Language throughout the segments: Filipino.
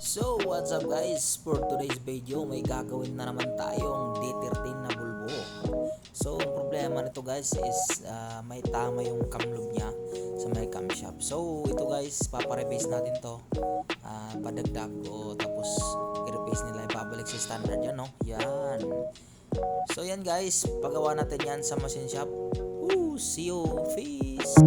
So what's up guys, for today's video may gagawin na naman tayong D13 na Volvo. So ang problema nito guys is may tama yung camloop niya sa may camshaft. So ito guys, papareplace natin to, padagdag o tapos i-replace nila, ibabalik sa standard yan, no? Yan. So yan guys, pagawa natin yan sa machine shop. See you, peace.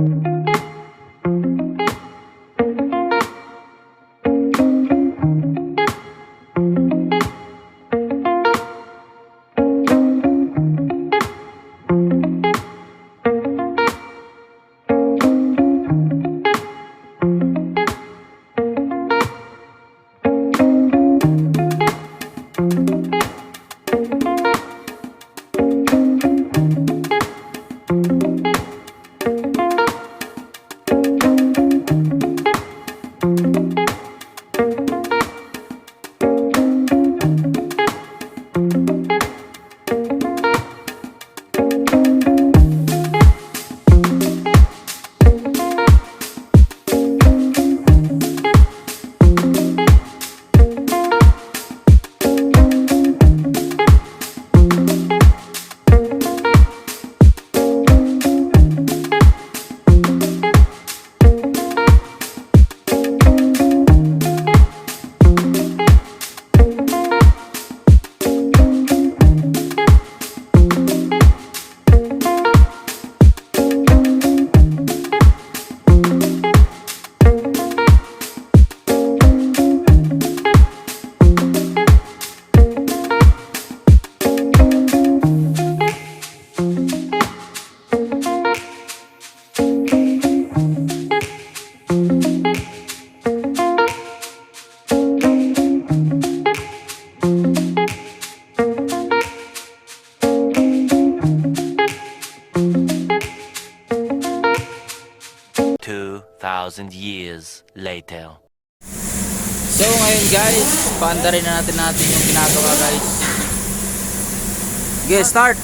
2,000 years later. So ngayon guys, paandarin na natin yung ginagawa guys. Okay, start.